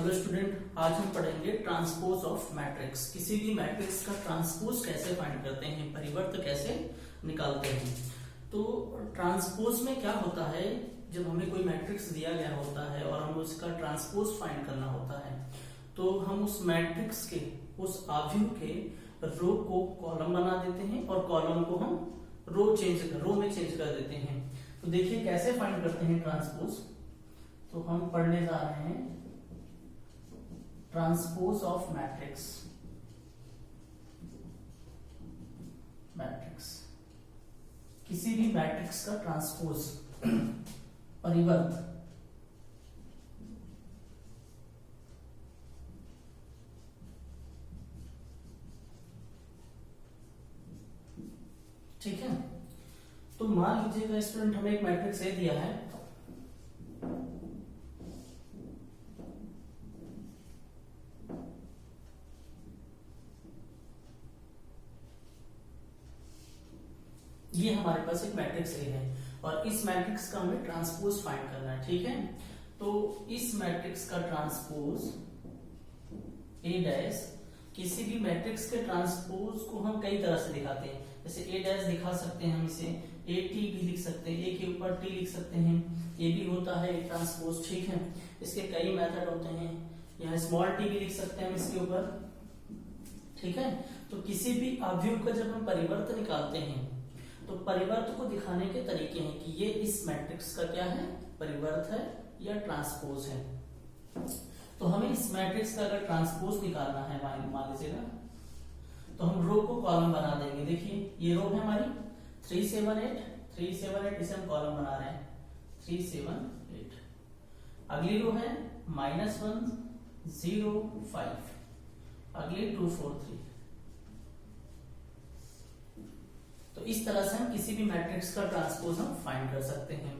Hello student, आज हम पढ़ेंगे ट्रांसपोज ऑफ मैट्रिक्स। किसी भी मैट्रिक्स का ट्रांसपोज कैसे फाइंड करते हैं, परिवर्त कैसे निकालते हैं। तो ट्रांसपोज में क्या होता है, जब हमें कोई मैट्रिक्स दिया गया होता है और हमें उसका ट्रांसपोज फाइंड करना होता है, तो हम उस मैट्रिक्स के उस आव्यूह के रो को कॉलम बना देते हैं और कॉलम को हम रो में चेंज कर देते हैं। तो देखिए कैसे फाइंड करते हैं ट्रांसपोज। तो हम पढ़ने जा रहे हैं ट्रांसपोज ऑफ मैट्रिक्स। किसी भी मैट्रिक्स का ट्रांसपोज परिवर्त ठीक है। तो मान लीजिएगा स्टूडेंट, हमें एक मैट्रिक्स ए दिया है, ये हमारे पास एक मैट्रिक्स ए है और इस मैट्रिक्स का हमें ट्रांसपोज फाइंड करना है। ठीक है, तो इस मैट्रिक्स का ट्रांसपोज ए डैश, किसी भी मैट्रिक्स के ट्रांसपोज को हम कई तरह से दिखाते हैं। जैसे ए डैश दिखा सकते हैं, हम इसे ए टी भी लिख सकते हैं, ए के ऊपर टी लिख सकते हैं, ये भी होता है एक ट्रांसपोज। ठीक है, इसके कई मेथड होते हैं। यहाँ स्मॉल टी भी लिख सकते हैं हम इसके ऊपर। ठीक है, तो किसी भी आव्यूह का जब हम परिवर्त निकालते हैं तो परिवर्त को दिखाने के तरीके हैं कि ये इस मैट्रिक्स का क्या है, परिवर्त है या ट्रांसपोज है। तो हमें इस मैट्रिक्स का अगर ट्रांसपोज निकालना है, मान लीजिएगा, तो हम रो को कॉलम बना देंगे। देखिए ये रो है हमारी 3 7 8 इसे हम कॉलम बना रहे हैं 3 7 8। अगली रो है -1 0 5, अगली 2 4 3। तो इस तरह से हम किसी भी मैट्रिक्स का ट्रांसपोज हम फाइंड कर सकते हैं।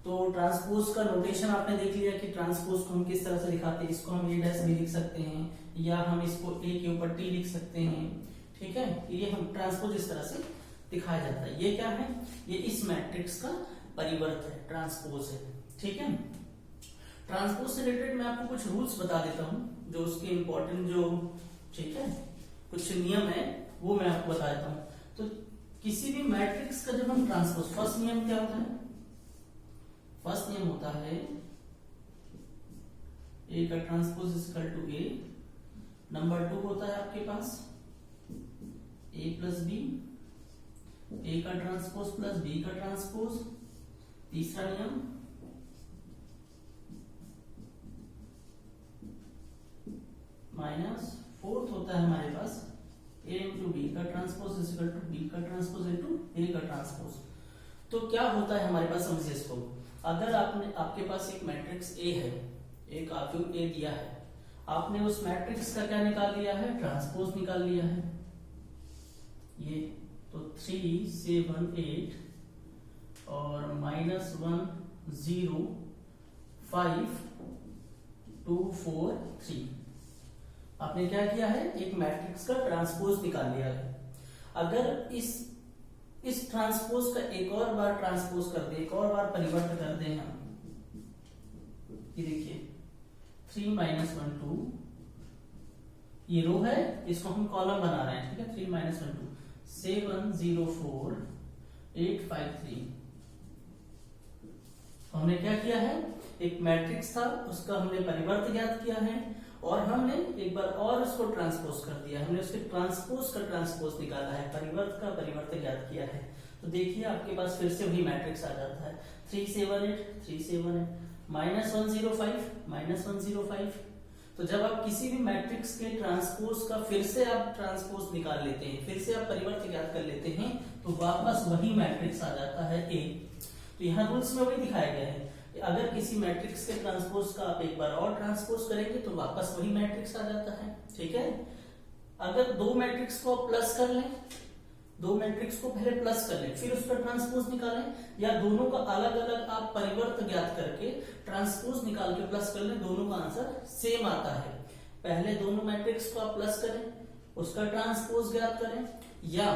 तो ट्रांसपोज का नोटेशन आपने देख लिया कि ट्रांसपोज को हम किस तरह से दिखाते हैं। इसको हम ए डैश भी लिख सकते हैं या हम इसको ए के ऊपर टी लिख सकते हैं। ठीक है, ये हम ट्रांसपोज इस तरह से दिखाया जाता है। ये क्या है, ये इस मैट्रिक्स का परिवर्त है, ट्रांसपोज है। ठीक है, ट्रांसपोज से रिलेटेड मैं आपको कुछ रूल्स बता देता हूं, जो उसके इंपॉर्टेंट जो ठीक है कुछ नियम है वो मैं आपको बता देता हूं। तो किसी भी मैट्रिक्स का जब हम ट्रांसपोज, फर्स्ट नियम क्या होता है, फर्स्ट नियम होता है ए का transpose equal to A. Number 2 होता है आपके पास ए प्लस बी, ए का ट्रांसपोज प्लस बी का ट्रांसपोज। तीसरा नियम माइनस फोर्थ होता है हमारे पास ए इंटू बी का ट्रांसपोज इक्वल टू बी का ट्रांसपोज इंटू ए का ट्रांसपोज। तो क्या होता है हमारे पास, समझिए इसको। अगर आपके पास एक मैट्रिक्स ए है, एक आव्यूह ए दिया है, आपने उस मैट्रिक्स का क्या निकाल लिया है, ट्रांसपोज निकाल लिया है। ये तो 3 7 8 और -1 0 5 2 4 3। आपने क्या किया है, एक मैट्रिक्स का ट्रांसपोज निकाल लिया है। अगर इस ट्रांसपोज का एक और बार ट्रांसपोज कर दे, एक और बार परिवर्तन कर दें हम, ये देखिए 3 -1 2, ये रो है, इसको हम कॉलम बना रहे हैं। ठीक है, 3 -1 2 7 0 4 8 5 3। हमने क्या किया है, एक मैट्रिक्स था, उसका हमने परिवर्त ज्ञात किया है और हमने एक बार और उसको ट्रांसपोज कर दिया। हमने उसके ट्रांसपोज का ट्रांसपोज निकाला है, परिवर्त का परिवर्त ज्ञात किया है। तो देखिए आपके पास फिर से वही मैट्रिक्स आ जाता है 3 7 8 -1 0 5 -1 0 5। तो जब आप किसी भी मैट्रिक्स के ट्रांसपोज का फिर से आप ट्रांसपोज निकाल लेते हैं, फिर से आप परिवर्त ज्ञात कर लेते हैं, तो वापस वही मैट्रिक्स आ जाता है ए। तो यहाँ रूल्स में वही दिखाया गया है, अगर किसी मैट्रिक्स के ट्रांसपोज का आप एक बार और ट्रांसपोज करेंगे तो वापस वही मैट्रिक्स आ जाता है। ठीक है, अगर दो मैट्रिक्स को प्लस कर लें, दो मैट्रिक्स को पहले प्लस कर लें फिर उसका ट्रांसपोज निकालें, या दोनों का अलग अलग आप परिवर्त ज्ञात करके ट्रांसपोज निकाल के प्लस कर लें, दोनों का आंसर सेम आता है। पहले दोनों मैट्रिक्स को आप प्लस करें, उसका ट्रांसपोज ज्ञात करें, या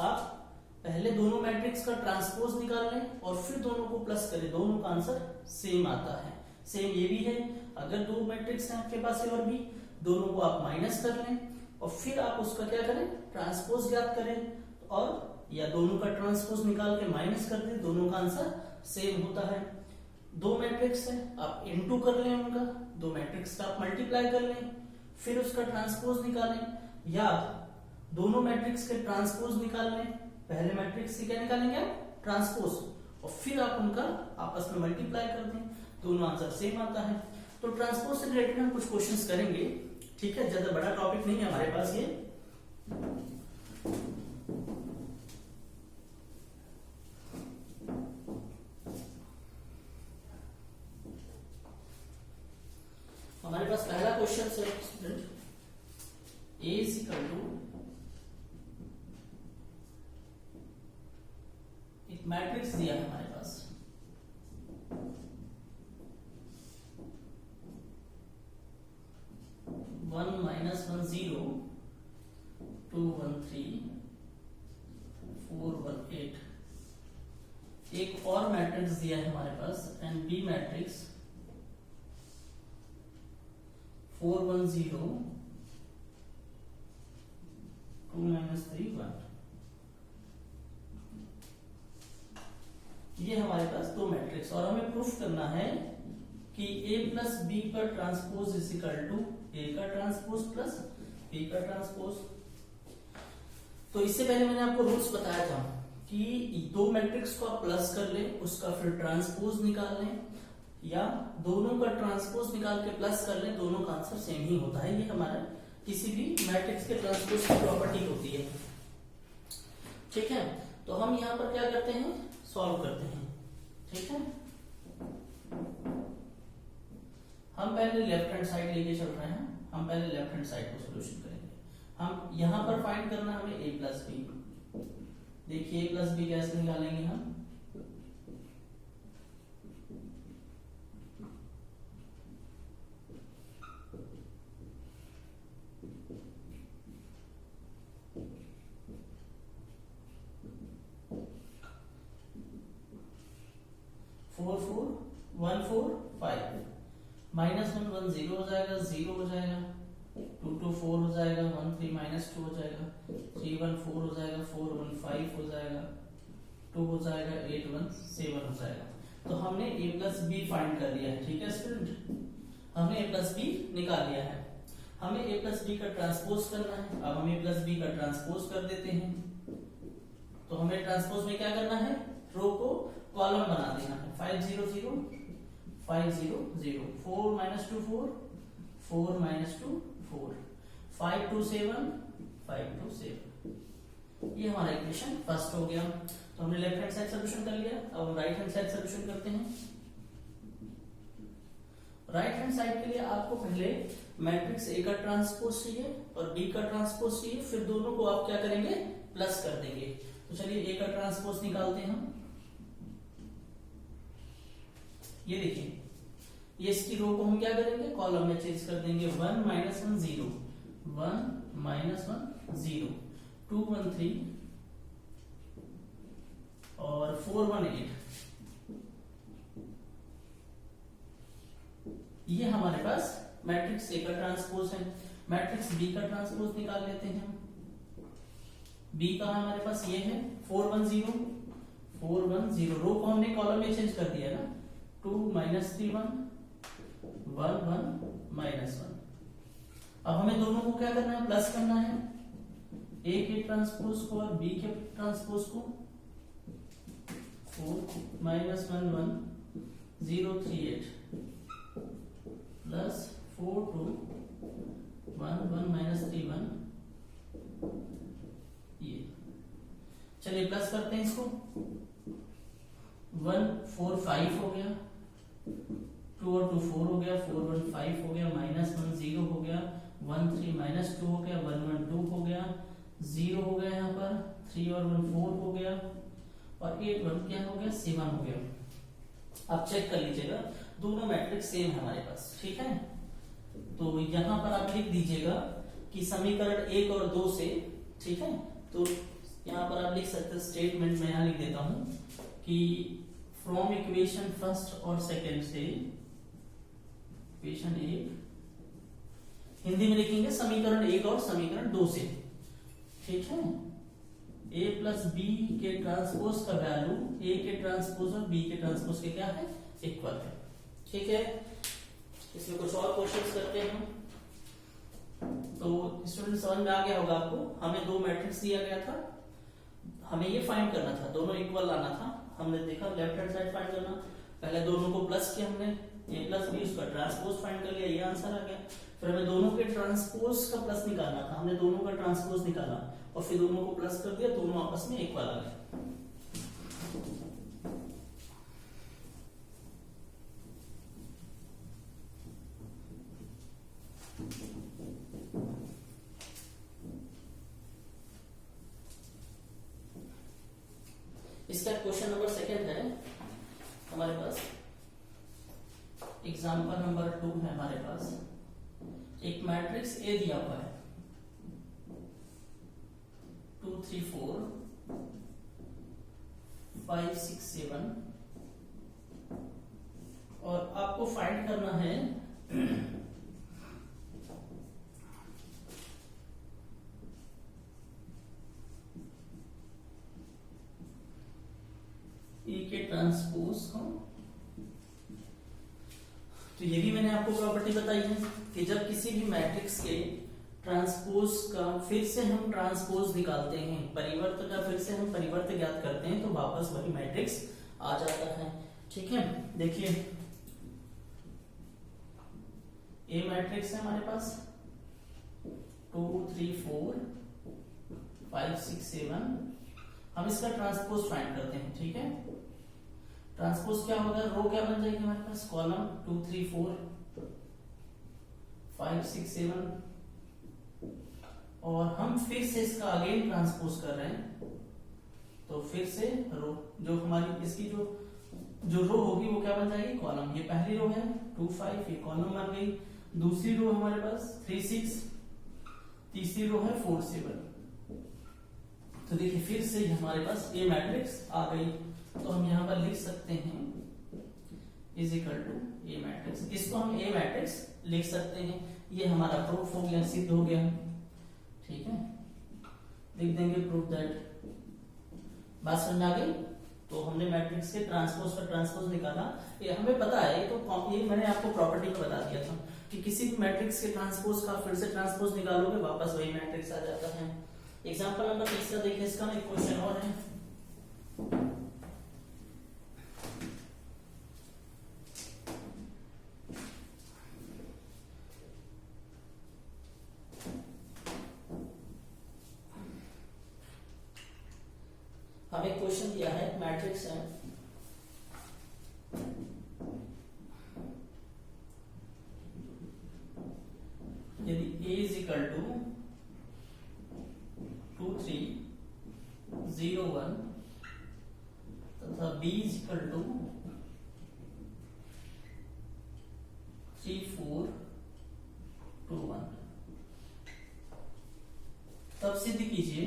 आप पहले दोनों मैट्रिक्स का ट्रांसपोज निकाल लें और फिर दोनों को प्लस करें, दोनों का आंसर सेम आता है। सेम ये भी है। अगर दो मैट्रिक्स हैं आपके पास ए और बी, दोनों को आप माइनस कर लें और फिर आप उसका क्या करें, ट्रांसपोज ज्ञात करें, और या दोनों का ट्रांसपोज निकाल के माइनस कर दें, दोनों का आंसर सेम होता है। दो मैट्रिक्स है, आप इनटू कर लें उनका, दो मैट्रिक्स का आप मल्टीप्लाई कर लें, फिर उसका ट्रांसपोज निकालें, या दोनों मैट्रिक्स के ट्रांसपोज निकाल लें, पहले मैट्रिक्स से क्या निकालेंगे आप, ट्रांसपोज, और फिर आप उनका आपस में मल्टीप्लाई कर दें, दोनों आंसर सेम आता है। तो ट्रांसपोज से रिलेटेड हम कुछ क्वेश्चंस करेंगे, ठीक है, ज्यादा बड़ा टॉपिक नहीं है हमारे पास ये। हमारे पास पहला क्वेश्चन है student, A is equal to एक मैट्रिक्स दिया है हमारे पास, one minus one zero, two one three, four one eight. एक और मैट्रिक्स दिया है हमारे पास and B matrix, four one zero, two minus three one. ये हमारे पास दो मैट्रिक्स, और हमें प्रूफ करना है कि a प्लस बी का ट्रांसपोज इज इक्वल टू ए का ट्रांसपोज प्लस बी का ट्रांसपोज। तो इससे पहले मैंने आपको रूल्स बताया था कि दो मैट्रिक्स को आप प्लस कर लें, उसका फिर ट्रांसपोज निकाल लें, या दोनों का ट्रांसपोज निकाल के प्लस कर लें, दोनों का आंसर सेम ही होता है। ये हमारा किसी भी मैट्रिक्स के ट्रांसपोज की प्रॉपर्टी होती है, ठीक है। तो हम यहाँ पर क्या करते हैं, सॉल्व करते हैं, ठीक है। हम पहले लेफ्ट हैंड साइड लेके चल रहे हैं, हम पहले लेफ्ट हैंड साइड को सोल्यूशन करेंगे। हम यहां पर फाइंड करना हमें a प्लस बी। देखिए a प्लस बी कैसे निकालेंगे हम, four four one four five, minus one one zero हो जाएगा, जीरो हो जाएगा, टू टू फोर हो जाएगा, वन थ्री माइनस टू हो जाएगा, थ्री वन फोर हो जाएगा, फोर वन फाइव हो जाएगा, टू हो जाएगा, एट वन सेवन हो जाएगा। तो हमने a प्लस बी फाइंड कर लिया है, ठीक है स्टूडेंट, हमने a प्लस बी निकाल लिया है। हमें a प्लस बी का ट्रांसपोज करना है, अब हम a प्लस बी का ट्रांसपोज कर देते हैं। तो हमें ट्रांसपोज में क्या करना है, रो को कॉलम बना देना है, 5 0 0 5 0 0, 4 माइनस टू 4, 4 माइनस टू 4, 5 2 7, 5 2 7। ये हमारा इक्वेशन फर्स्ट हो गया। तो हमने लेफ्ट हैंड साइड सोल्यूशन कर लिया, अब हम राइट हैंड साइड सोल्यूशन करते हैं। राइट हैंड साइड के लिए आपको पहले मैट्रिक्स ए का ट्रांसपोज चाहिए और बी का ट्रांसपोज चाहिए, फिर दोनों को आप क्या करेंगे, प्लस कर देंगे। तो चलिए ए का ट्रांसपोज निकालते हैं हम। ये देखिए, ये इसकी रो को हम क्या करेंगे, कॉलम में चेंज कर देंगे, 1 माइनस 1 0, 1 माइनस 1 0, 2 1 3 और 4 1 8। ये हमारे पास मैट्रिक्स ए का ट्रांसपोज है। मैट्रिक्स बी का ट्रांसपोज निकाल लेते हैं हम। बी का हमारे पास ये है 4 1 0, 4 1 0, रो को हमने कॉलम में चेंज कर दिया ना, 2 माइनस 3 1, 1 1 माइनस 1। अब हमें दोनों को क्या करना है, प्लस करना है, ए के ट्रांसपोज को और बी के ट्रांसपोज को। 4 माइनस 1 1 0 3 8 प्लस 4 2 1 1 माइनस 3 1। ये चलिए प्लस करते हैं इसको, 1 4 5 हो गया, 2 और 2 4 हो गया, 4 1 5 हो गया, माइनस 1 0 हो गया, 1 3 माइनस 2 हो गया, 1 1 2 हो गया, 0 हो गया, यहाँ पर 3 और 1 4 हो गया, और 8 1 क्या हो गया, 7 हो गया। आप चेक कर लीजिएगा, दोनों मैट्रिक्स सेम है हमारे पास, ठीक है। तो यहाँ पर आप लिख दीजिएगा कि समीकरण 1 और 2 से, ठीक है। तो यहाँ पर आप लिख सकते हैं स्टेटमेंट में, यहाँ लिख देता हूं कि फ्रॉम इक्वेशन फर्स्ट और सेकेंड से इक्वेशन 1, हिंदी में लिखेंगे समीकरण 1 और समीकरण 2 से, ठीक है। a प्लस बी के ट्रांसपोज का वैल्यू a के ट्रांसपोज और b के ट्रांसपोज के क्या है, इक्वल है, ठीक है। इसमें कुछ और क्वेश्चंस करते हैं। तो स्टूडेंट समझ में आ गया होगा आपको, हमें दो मैट्रिक्स दिया गया था, हमें ये फाइंड करना था, दोनों इक्वल लाना था। हमने देखा लेफ्ट हैंड साइड फाइंड करना, पहले दोनों को प्लस किया हमने, a प्लस बी, उसका ट्रांसपोज फाइंड कर लिया, ये आंसर आ गया। फिर हमें दोनों के ट्रांसपोज का प्लस निकालना था, हमने दोनों का ट्रांसपोज निकाला और फिर दोनों को प्लस कर दिया, दोनों आपस में इक्वल आ गए। इसका क्वेश्चन नंबर सेकंड है हमारे पास, एग्जांपल नंबर 2 है हमारे पास। एक मैट्रिक्स ए दिया हुआ है 2 3 4 5 6 7 और आपको फाइंड करना है ए के ट्रांसपोज को। तो ये भी मैंने आपको प्रॉपर्टी बताई है कि जब किसी भी मैट्रिक्स के ट्रांसपोज का फिर से हम ट्रांसपोज निकालते हैं, परिवर्त का फिर से हम परिवर्त ज्ञात करते हैं, तो वापस वही मैट्रिक्स आ जाता है, ठीक है। देखिए ए मैट्रिक्स है हमारे पास 2 3 4 5 6 7, हम इसका ट्रांसपोज फाइंड करते हैं, ठीक है। ट्रांसपोज क्या होगा, रो क्या बन जाएगी हमारे पास, कॉलम 2 3 4 5 6 7 और हम फिर से इसका अगेन ट्रांसपोज कर रहे हैं, तो फिर से रो, जो हमारी इसकी जो रो होगी वो क्या बन जाएगी, कॉलम। ये पहली रो है 2 5, ये कॉलम बन गई। दूसरी रो हमारे पास 3 6, तीसरी रो है 4 7। तो देखिए फिर से हमारे पास ए मैट्रिक्स आ गई, तो हम यहां पर लिख सकते हैं is equal to a matrix. इसको हम ए मैट्रिक्स लिख सकते हैं, ये हमारा प्रूफ हो गया, सिद्ध हो गया, ठीक है। लिख देंगे प्रूफ दैट। बात समझ आ गई। तो हमने मैट्रिक्स के ट्रांसपोज का ट्रांसपोज निकाला, ये हमें पता है, तो ये मैंने आपको प्रॉपर्टी में बता दिया था कि किसी भी मैट्रिक्स के ट्रांसपोज का फिर से ट्रांसपोज निकालोगे, वापस वही मैट्रिक्स आ जाता है। एग्जाम्पल नंबर 3 देखिए, इसका एक क्वेश्चन और है। हमें क्वेश्चन दिया है, मैट्रिक्स है यदि A इज इक्वल टू 2 3 0 1 तथा B इज इक्वल टू 3 4 2 1, तब सिद्ध कीजिए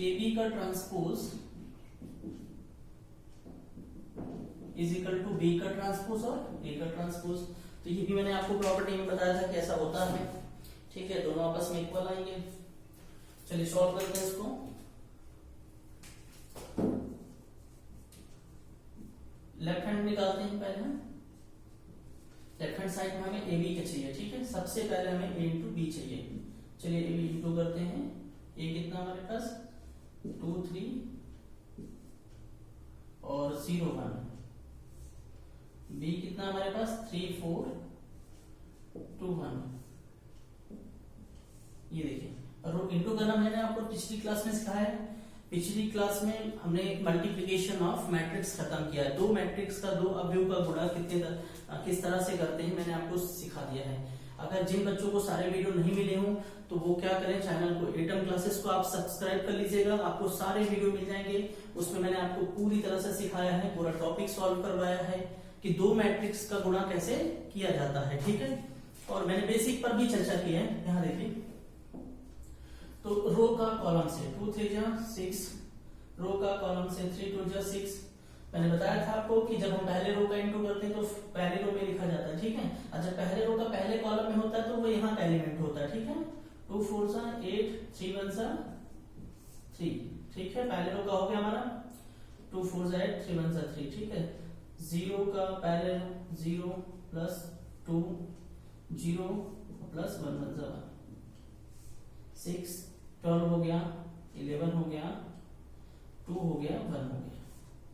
AB का transpose is equal to B का ट्रांसपोज और A का ट्रांसपोज। तो ये भी मैंने आपको प्रॉपर्टी में बताया था कैसा होता है, ठीक है। दोनों आपस में इक्वल आएंगे। चलिए सॉल्व करते हैं इसको। लेफ्ट हैंड निकालते हैं पहले हम। लेफ्ट हैंड साइड में हमें AB का चाहिए, ठीक है। सबसे पहले हमें A इंटू B चाहिए। चलिए AB इंटू करते हैं। A कितना हमारे पास 2 3 और 0 1। B कितना हमारे पास 3 4 2 1। ये देखिए रो इंटू करना मैंने आपको पिछली क्लास में सिखाया है। पिछली क्लास में हमने मल्टीप्लिकेशन ऑफ मैट्रिक्स खत्म किया है। दो मैट्रिक्स का दो अवयव का गुणा किस तरह से करते हैं मैंने आपको सिखा दिया है। अगर जिन बच्चों को सारे वीडियो नहीं मिले हों तो वो क्या करें, चैनल को एटम क्लासेस को आप सब्सक्राइब कर लीजिएगा, आपको सारे वीडियो मिल जाएंगे। उसमें मैंने आपको पूरी तरह से सिखाया है, पूरा टॉपिक सॉल्व करवाया है कि दो मैट्रिक्स का गुणा कैसे किया जाता है, ठीक है। और मैंने बेसिक पर भी चर्चा की है। यहाँ देखिए तो रो का कॉलम से 2 3 जा 6, रो का कॉलम से 3 2 जा 6। मैंने बताया था आपको कि जब हम पहले रो का इनटू करते हैं तो पहले रो में लिखा जाता है, ठीक है। और जब पहले रो का पहले कॉलम में होता है तो वो यहाँ का एलिमेंट होता है, ठीक है। 2 4 जा 8, 3 1 जा 3, ठीक है। पहले रो का हो गया हमारा 2 4 जा 8, 3 1 जा 3, ठीक है। 0 का पहले रो 0 प्लस 2 0 प्लस 1 1 जा 6, 12 हो गया, 11 हो गया, 2 हो गया, 1 हो गया,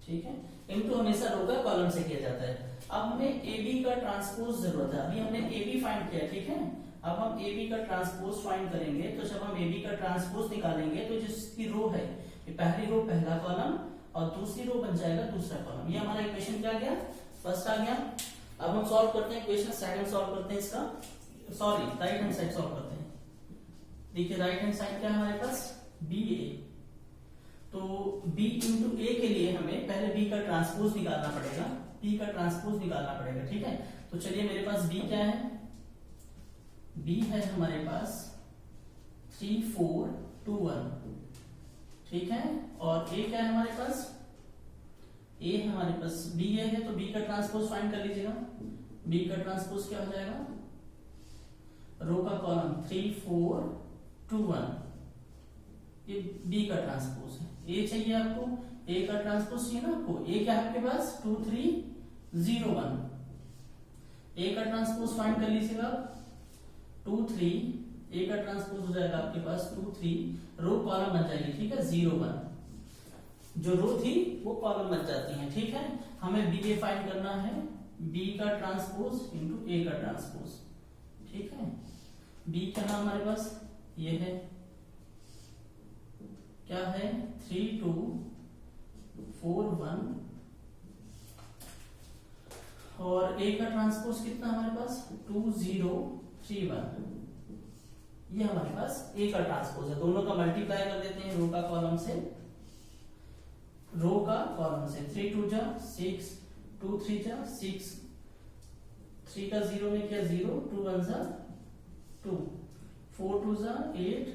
ठीक है। इनटू हमेशा रो का कॉलम से किया जाता है। अब हमें AB का ट्रांसपोज जरूरत है। अभी हमने AB फाइंड किया, ठीक है। अब हम AB का ट्रांसपोज फाइंड करेंगे। तो जब हम AB का ट्रांसपोज निकालेंगे तो जिसकी रो है, ये पहली रो पहला कॉलम और दूसरी रो बन जाएगा दूसरा कॉलम। ये हमारा इक्वेशन क्या आ गया, फर्स्ट आ गया। अब हम सॉल्व करते हैं इक्वेशन सेकंड, सॉल्व करते हैं इसका, sorry right hand side solve करते हैं। देखिए राइट हैंड साइड क्या है हमारे पास, BA। तो B इंटू A के लिए हमें पहले B का ट्रांसपोज निकालना पड़ेगा, B का ट्रांसपोज निकालना पड़ेगा, ठीक है। तो चलिए मेरे पास B क्या है, B है हमारे पास 3 4 2 1, ठीक है। और A क्या है हमारे पास, A हमारे पास BA है, तो B का ट्रांसपोज फाइंड कर लीजिएगा। B का ट्रांसपोज क्या हो जाएगा, रो का कॉलम 3 4 2 1, ये B का ट्रांसपोज है। A चाहिए आपको, A का ट्रांसपोज चाहिए ना आपको। A क्या है आपके पास 2 3 0 1, A का ट्रांसपोज फाइंड कर लीजिएगा 2 3, A का ट्रांसपोज हो जाएगा आपके पास 2 3, रो कॉलम बन जाएगी, ठीक है। 0 1, जो रो थी वो कॉलम बन जाती है, ठीक है। हमें BA फाइंड करना है, B का ट्रांसपोज इंटू A का ट्रांसपोज, ठीक है। B का नाम हमारे पास ये है, क्या है 3 2 4 1, और A का ट्रांसपोज कितना हमारे पास 2 0 3 1। ये हमारे पास A का ट्रांसपोज है। दोनों का मल्टीप्लाई कर देते हैं रो का कॉलम से, रो का कॉलम से 3 2 जा 6, 2 3 जा 6, 3 का 0 में किया 0, 2 1 जा 2, 4 2 जा 8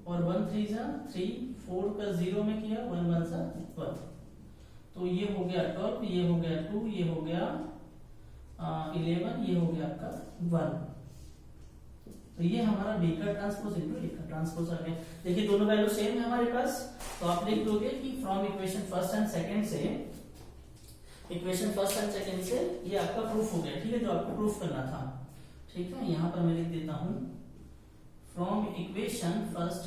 और 1 3 जा 3, 4 का 0 में किया 1 1 जा 1। तो ये हो गया 12, ये हो गया 2, ये हो गया 11, ये हो गया आपका 1। तो ये हमारा B का ट्रांसपोज इंटू A का ट्रांसपोज आ गया। देखिए दोनों वैल्यू सेम है हमारे पास, तो आप लिख दोगे कि from equation first and second से, इक्वेशन फर्स्ट एंड सेकंड से ये आपका प्रूफ हो गया, ठीक है, जो आपको प्रूफ करना था, ठीक है। यहां पर मैं लिख देता हूं from equation first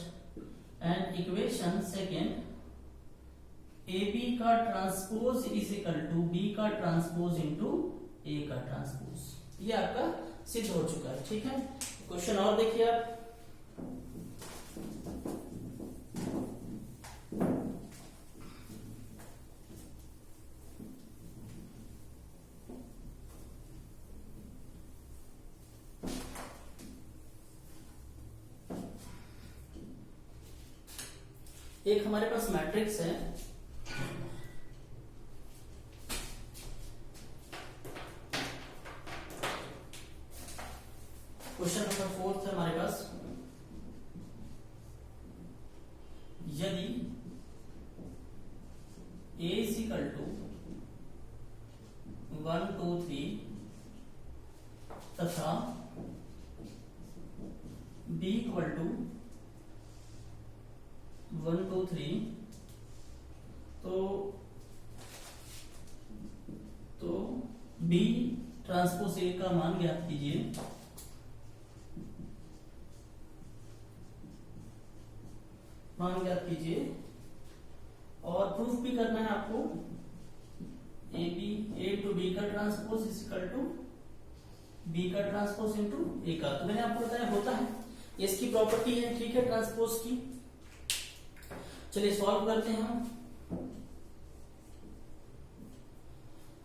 and equation second AB का transpose is equal to B का ट्रांसपोज इंटू A का ट्रांसपोज। ये आपका सिद्ध हो चुका है, ठीक है। क्वेश्चन और देखिए आप, एक हमारे पास मैट्रिक्स है, क्वेश्चन नंबर 4 है हमारे पास, यदि A इज इक्वल टू 1 2 3 तथा B इक्वल टू 1 2 3, तो B ट्रांसपोज A का मान ज्ञात कीजिए। मान ज्ञात कीजिए और प्रूफ भी करना है आपको, A टू B का transpose is equal to B का ट्रांसपोज इंटू A का। तो मैंने आपको बताया होता है, इसकी प्रॉपर्टी है, ठीक है, ट्रांसपोज की। चलिए सॉल्व करते हैं हम।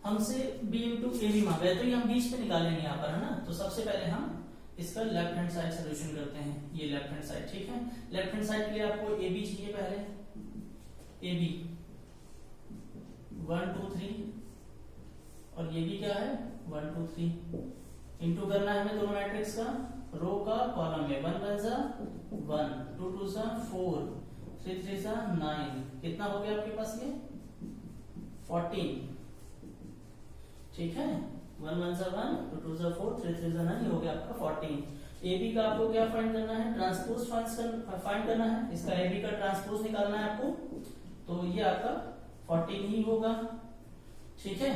हमसे B इंटू A भी मांगा है, तो ये हम बीच में निकालेंगे यहाँ पर, है ना। तो सबसे पहले हम इसका लेफ्ट हैंड साइड सोल्यूशन करते हैं, ये लेफ्ट हैंड साइड, ठीक है। लेफ्ट हैंड साइड के लिए आपको AB चाहिए पहले, AB 1 2 3 और ये भी क्या है 1 2 3, इंटू करना है हमें दोनों मैट्रिक्स का, रो का कॉलम में 1 1 जा 1, 2 2 जा 4, 3 3 जा 9, कितना हो गया आपके पास ये 14। ठीक है, 1 1 जा 1, 2 2 जा 4, 3 3 जा 9, हो गया आपका 14। AB का आपको क्या फाइंड करना है, ट्रांसपोज फाइंड करना है, इसका AB का ट्रांसपोज निकालना है आपको, तो ये आपका 14 ही होगा। ठीक है,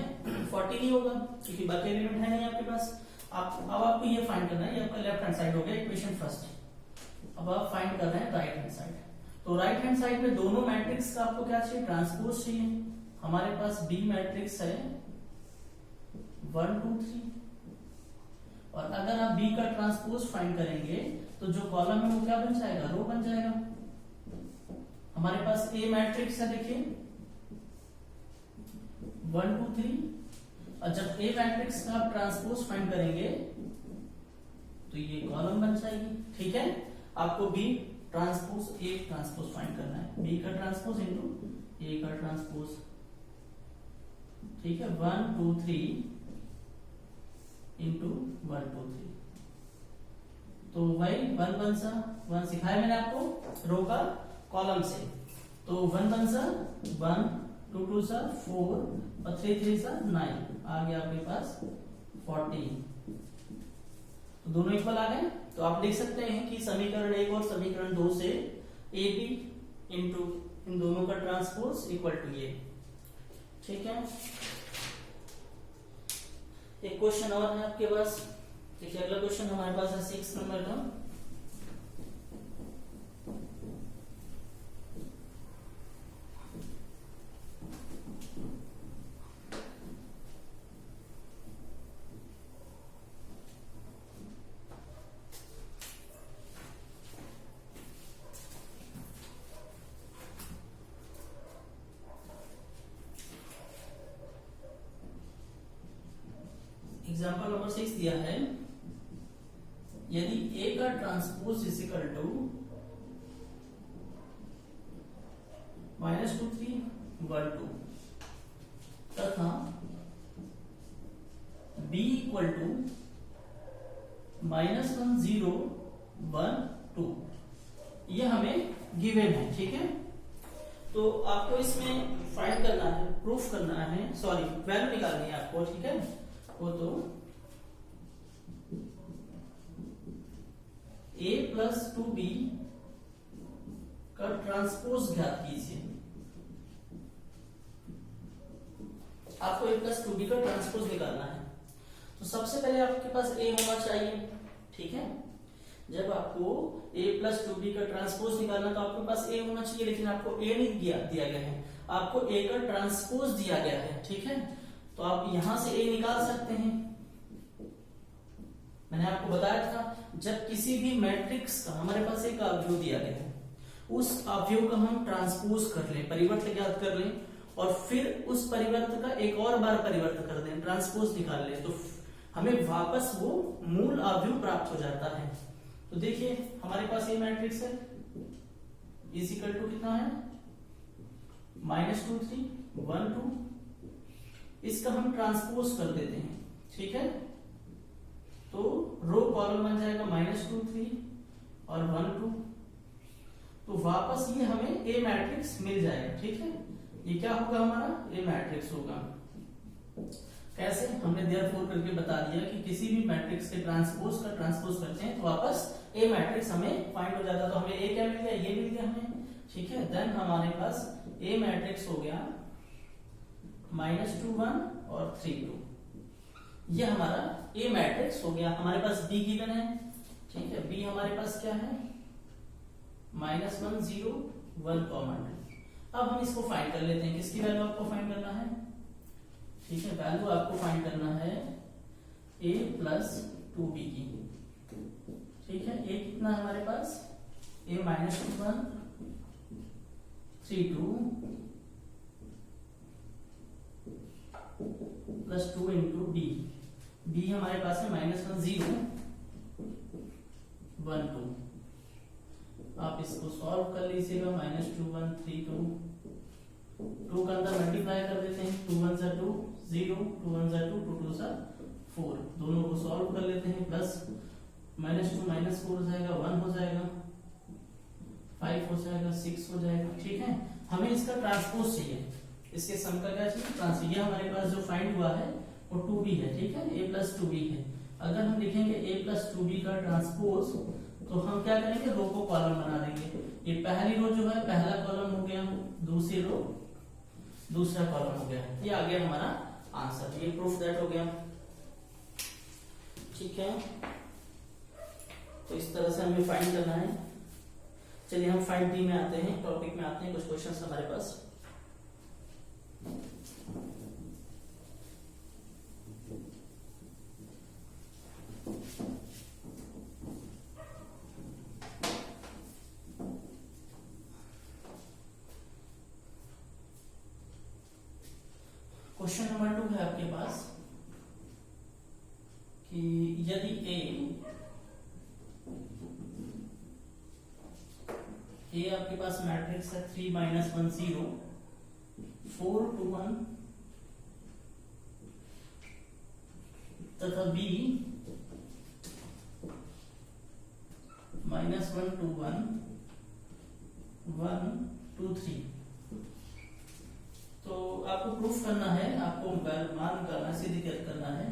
14 ही होगा क्योंकि बाकी एलिमेंट है नहीं आपके पास। अब आपको ये फाइंड करना है, ये आपका लेफ्ट हैंड साइड हो गया इक्वेशन फर्स्ट। अब आप फाइंड कर रहे हैं राइट हैंड साइड, तो राइट हैंड साइड में दोनों मैट्रिक्स का आपको क्या चाहिए, ट्रांसपोज चाहिए। हमारे पास बी मैट्रिक्स है 1 2 3, और अगर आप बी का ट्रांसपोज फाइंड करेंगे तो जो कॉलम है वो क्या बन जाएगा, रो बन जाएगा। हमारे पास ए मैट्रिक्स है, देखिए 1 2 3, और जब ए मैट्रिक्स का आप ट्रांसपोज फाइंड करेंगे तो ये कॉलम बन जाएगी। ठीक है, आपको B transpose A transpose find करना है, बी का ट्रांसपोज इनटू ए का ट्रांसपोज। ठीक है, 1 2 3 इंटू 1 2 3, तो वही 1 1 सा 1 सिखाया मैंने आपको रो का कॉलम से, तो 1 1 सा 1, 2 2 सा 4, और 3 3 सा 9, आ गया आपके पास 14। तो दोनों इक्वल आ गए, तो आप लिख सकते हैं कि समीकरण 1 और समीकरण 2 से ए बी इंटू इन दोनों का ट्रांसपोज इक्वल टू ये। ठीक है, एक क्वेश्चन और है आपके पास, देखिए अगला क्वेश्चन हमारे पास है 6 नंबर का। एग्जाम्पल नंबर 6 दिया है, यदि A का ट्रांसपोज इज इक्वल टू -2 3 1 2 तथा B इक्वल टू -1 0 1 2, ये हमें गिवन है। ठीक है, तो आपको इसमें फाइंड करना है, प्रूफ करना है, सॉरी वैल्यू निकालनी है आपको। ठीक है, वो तो a प्लस 2b का ट्रांसपोज ज्ञात कीजिए। आपको a प्लस 2b का ट्रांसपोज निकालना है, तो सबसे पहले आपके पास a होना चाहिए। ठीक है, जब आपको a प्लस 2b का ट्रांसपोज निकालना तो आपके पास a होना चाहिए, लेकिन आपको a नहीं दिया गया है, आपको a का ट्रांसपोज दिया गया है। ठीक है, तो आप यहां से a निकाल सकते हैं। मैंने आपको बताया था जब किसी भी मैट्रिक्स का हमारे पास एक अवयव दिया गया है, उस अवयव का हम ट्रांसपोज कर लें, परिवर्त ज्ञात कर लें, और फिर उस परिवर्त का एक और बार परिवर्त कर दें, ट्रांसपोज निकाल लें, तो हमें वापस वो मूल अवयव प्राप्त हो जाता है। तो देखिए हमारे पास ये मैट्रिक्स है, इज इक्वल टू कितना है -2 3 1 2, इसका हम ट्रांसपोज कर देते हैं। ठीक है, तो रो कॉलम बन जाएगा -2 3 और 1 2, तो वापस ये हमें ए मैट्रिक्स मिल जाएगा। ठीक है, ये क्या होगा, हमारा ए मैट्रिक्स होगा। कैसे, हमने देयरफॉर करके बता दिया कि किसी भी मैट्रिक्स के ट्रांसपोज का ट्रांसपोज करते हैं तो वापस ए मैट्रिक्स हमें फाइंड हो जाता है। तो हमें ए क्या मिल गया, ये मिल गया हमें। ठीक है, देन हमारे पास ए मैट्रिक्स हो गया -2 1 और 3 2, ये हमारा ए मैट्रिक्स हो गया। हमारे पास बी गिवन है। ठीक है, बी हमारे पास क्या है -1 0 1 2। अब हम इसको फाइंड कर लेते हैं, किसकी वैल्यू आपको फाइंड करना है। ठीक है, वैल्यू आपको फाइंड करना है a प्लस 2b की। ठीक है, a कितना है हमारे पास, a -2 1 3 2 plus 2 into b, b हमारे पास है -1 0 1 2। आप इसको सॉल्व कर लीजिएगा, -2 1 3 2, 2 का अंदर मल्टीप्लाई कर देते हैं, 2 1 सा 2 0, 2 1 सा 2, 2 2 सा 4, दोनों को सॉल्व कर लेते हैं, प्लस -2 -4 हो जाएगा, 1 हो जाएगा, 5 हो जाएगा, 6 हो जाएगा। ठीक है, हमें इसका ट्रांसपोज चाहिए, इसके सम का क्या चाहिए, ट्रांसपोज। ये हमारे पास जो फाइंड हुआ है वो 2b है। ठीक है, a + 2b है। अगर हम लिखेंगे a + 2b का ट्रांसपोज तो हम क्या करेंगे, रो को कॉलम बना देंगे। ये पहली रो जो है पहला कॉलम हो गया, दूसरी रो दूसरा कॉलम हो गया। ये आ गया हमारा आंसर, ये प्रूफ दैट हो गया। ठीक है, तो इस तरह से हमें फाइंड करना है। चलिए हम फाइंड डी में आते हैं, टॉपिक में आते हैं। कुछ क्वेश्चंस हमारे पास। क्वेश्चन नंबर 2 है आपके पास कि यदि ए आपके पास मैट्रिक्स है 3 - 1 0 4 2 1 तथा बी -1 2 1 1 2 3। तो आपको प्रूफ करना है, आपको मान करना, सिद्ध करना है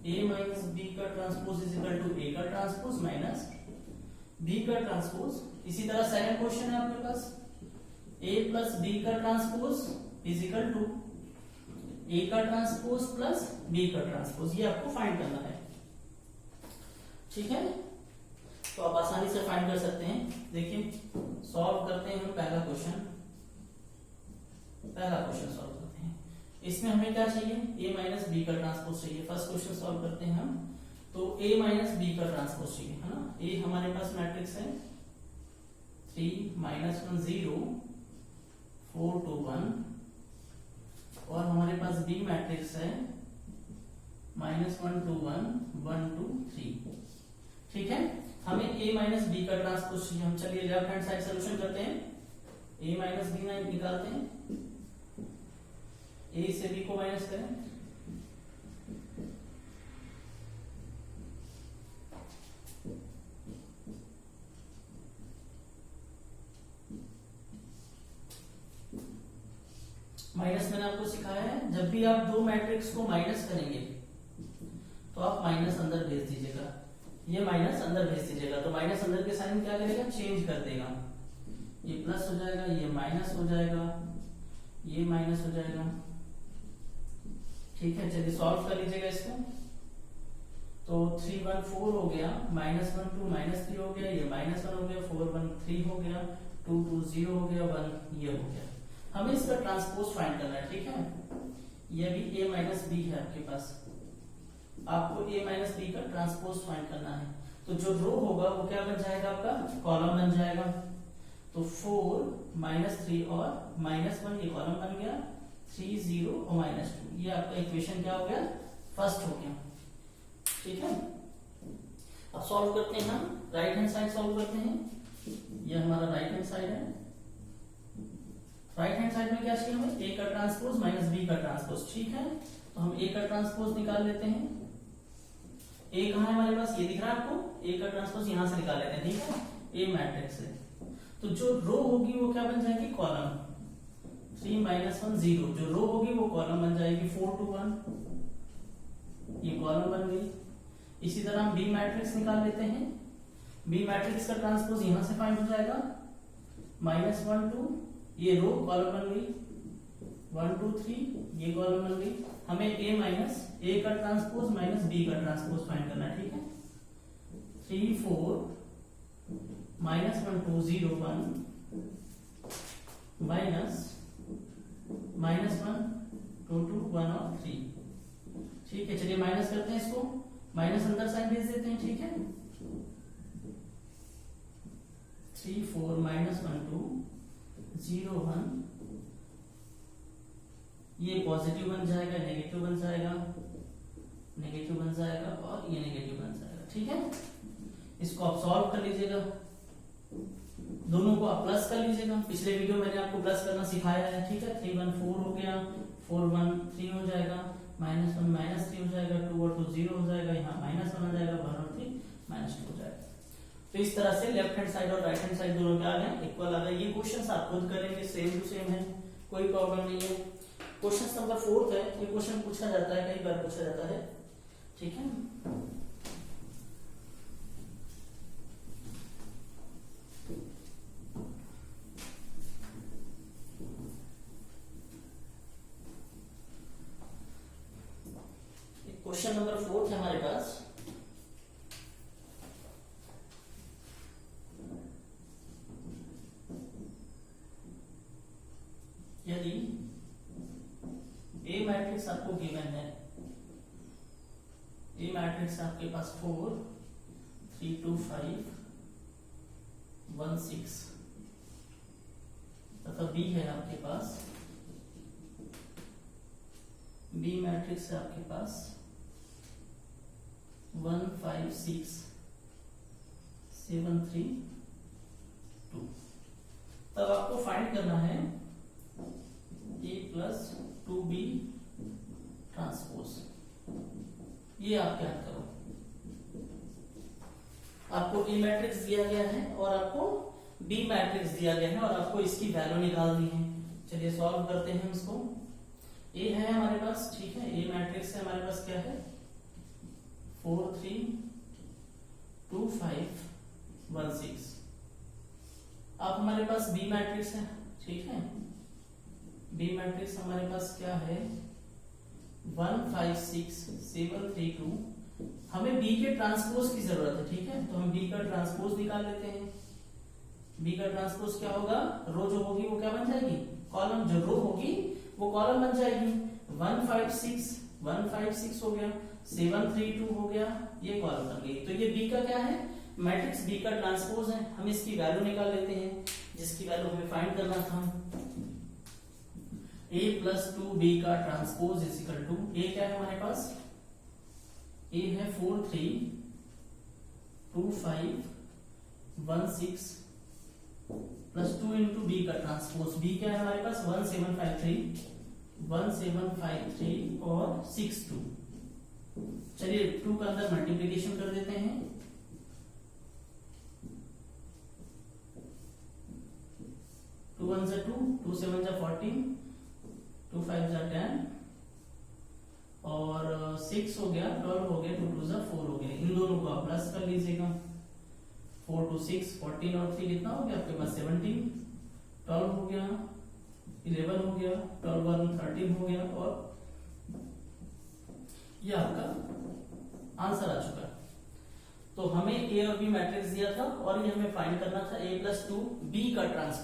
a माइनस बी का transpose is equal to a का ट्रांसपोज माइनस b का ट्रांसपोज। इसी तरह सेकंड क्वेश्चन है आपके पास a प्लस b का transpose is equal to a का ट्रांसपोज प्लस b का ट्रांसपोज। ये आपको फाइंड करना है। ठीक है, तो आप आसानी से फाइंड कर सकते हैं। देखिए सॉल्व करते हैं हम पहला क्वेश्चन सॉल्व करते हैं। इसमें हमें क्या चाहिए, a माइनस बी का ट्रांसपोज चाहिए। फर्स्ट क्वेश्चन सॉल्व करते हैं हम, तो a माइनस बी का ट्रांसपोज चाहिए, है ना। a हमारे पास मैट्रिक्स है 3 - 1 0 4 2 1 और हमारे पास b मैट्रिक्स है -1 2 1 1 2 3। ठीक है, हमें a माइनस बी का ट्रांसपोज चाहिए। हम चलिए लेफ्ट हैंड साइड सोल्यूशन करते हैं। a माइनस बी निकालते हैं, a से b को माइनस करें, माइनस मैंने आपको सिखाया है, जब भी आप दो मैट्रिक्स को माइनस करेंगे तो आप माइनस अंदर भेज दीजिएगा, ये माइनस अंदर भेज दीजिएगा। तो माइनस अंदर के साइन क्या करेगा, चेंज कर देगा। ये प्लस हो जाएगा, ये माइनस हो जाएगा, ये माइनस हो जाएगा। ठीक है, चलिए सॉल्व कर लीजिएगा इसको। तो 3 1 4 हो गया, -1 2 -3 हो गया, ये -1 हो गया, 4 1 3 हो गया, 2 2 0 हो गया, 1 ये हो गया। हमें इसका ट्रांसपोज फाइंड करना है। ठीक है, ये भी a माइनस बी है आपके पास, आपको a माइनस बी का ट्रांसपोज फाइंड करना है। तो जो रो होगा वो क्या बन जाएगा, आपका कॉलम बन जाएगा। तो 4 -3 और -1 ये कॉलम बन गया, 3 0 और -2 ये आपका इक्वेशन क्या हो गया, फर्स्ट हो गया। ठीक है, अब सॉल्व करते हैं हम, राइट हैंड साइड सॉल्व करते हैं। ये हमारा राइट हैंड साइड है। राइट हैंड साइड में क्या चाहिए हमें, a का ट्रांसपोज माइनस b का ट्रांसपोज। ठीक है, तो हम a का ट्रांसपोज निकाल लेते हैं। a कहाँ है हमारे पास, ये दिख रहा है आपको, a का ट्रांसपोज यहां से निकाल लेते हैं। ठीक है, a मैट्रिक्स है, तो जो रो होगी वो क्या बन जाएगी, कॉलम। 3 -1 0 जो रो होगी वो कॉलम बन जाएगी। 4 2 1 ये कॉलम बन गई। इसी तरह हम b मैट्रिक्स निकाल लेते हैं। b मैट्रिक्स का ट्रांसपोज यहां से फाइंड हो जाएगा, -1 2 ये रो कॉलम बन गई, 1 2 3 ये कॉलम बन गई। हमें a का ट्रांसपोज माइनस b का ट्रांसपोज फाइंड करना है। ठीक है, 3 4 -1 2 0 1 -1 2 2 1 और 3। ठीक है, चलिए माइनस करते हैं इसको, माइनस अंदर साइन भेज देते हैं। ठीक है, 3 4 -1 2 0 1 ये पॉजिटिव बन जाएगा, नेगेटिव बन जाएगा, नेगेटिव बन जाएगा और ये नेगेटिव बन जाएगा। ठीक है, इसको आप सॉल्व कर लीजिएगा, दोनों को आप प्लस कर लीजिएगा। पिछले वीडियो मैंने आपको प्लस करना सिखाया है। ठीक है, 3 1 4 हो गया, 4 1 3 हो जाएगा, -1 -3 हो जाएगा, 2 और 2 0 हो जाएगा, यहाँ -1 आ जाएगा, 1 और 3 -2 हो जाएगा। तो इस तरह से लेफ्ट हैंड साइड और राइट हैंड साइड दोनों क्या आ गए, इक्वल आ गए। ये क्वेश्चंस आप खुद करेंगे, सेम टू सेम है, कोई प्रॉब्लम नहीं है। क्वेश्चन नंबर 4 है, ये क्वेश्चन पूछा जाता है, कई बार पूछा जाता है, ठीक है। क्वेश्चन नंबर 4 है हमारे पास, यदि ए मैट्रिक्स आपको गिवन है, ए मैट्रिक्स आपके पास 4 3 2 5 1 6 तथा बी है आपके पास, बी मैट्रिक्स है आपके पास 1 5 6 7 3 2, तब आपको फाइंड करना है ए प्लस 2b ट्रांसपोज। ये आप क्या करो, आपको ए मैट्रिक्स दिया गया है और आपको बी मैट्रिक्स दिया गया है और आपको इसकी वैल्यू निकालनी है। चलिए सॉल्व करते हैं इसको। ए है हमारे पास, ठीक है, ए मैट्रिक्स है हमारे पास, क्या है 4 3 2 5 1 6। अब हमारे पास बी मैट्रिक्स है, ठीक है, बी मैट्रिक्स हमारे पास क्या है 1 5 6 7 3 2। हमें बी के ट्रांसपोज की जरूरत है, ठीक है, तो हम बी का ट्रांसपोज निकाल लेते हैं। बी का ट्रांसपोज क्या होगा, रो जो होगी वो क्या बन जाएगी, कॉलम, जो रो होगी वो कॉलम बन जाएगी। 1 5 6 हो गया, 7 3 2 हो गया, ये कॉलम बन गई। तो ये बी का क्या है, मैट्रिक्स बी का ट्रांसपोज है। हम इसकी वैल्यू निकाल लेते हैं, जिसकी वैल्यू हमें फाइंड करना था। a प्लस 2b का ट्रांसपोज इज इक्वल टू, ए क्या है हमारे पास, ए है 4 3 2 5 1 6 प्लस 2 इंटू बी का ट्रांसपोज, बी क्या है हमारे पास 1 7 5 3 और 6 2। चलिए 2 का अंदर मल्टीप्लीकेशन कर देते हैं, 2 1 जा 2, 2 7 जा 14, 2 5 जा 10 और 6 हो गया, 12 हो गया, 2 2 जा 4 हो गया। इन दोनों को आप प्लस कर लीजिएगा, 4 2 6 14 और 3 कितना हो गया आपके पास 17, 12 हो गया, 11 हो गया, 12 1 13 हो गया, और ये आपका आंसर आ चुका। तो हमें ए और बी मैट्रिक्स दिया था और ये हमें फाइंड करना था ए प्लस 2 बी का ट्रांसपोज।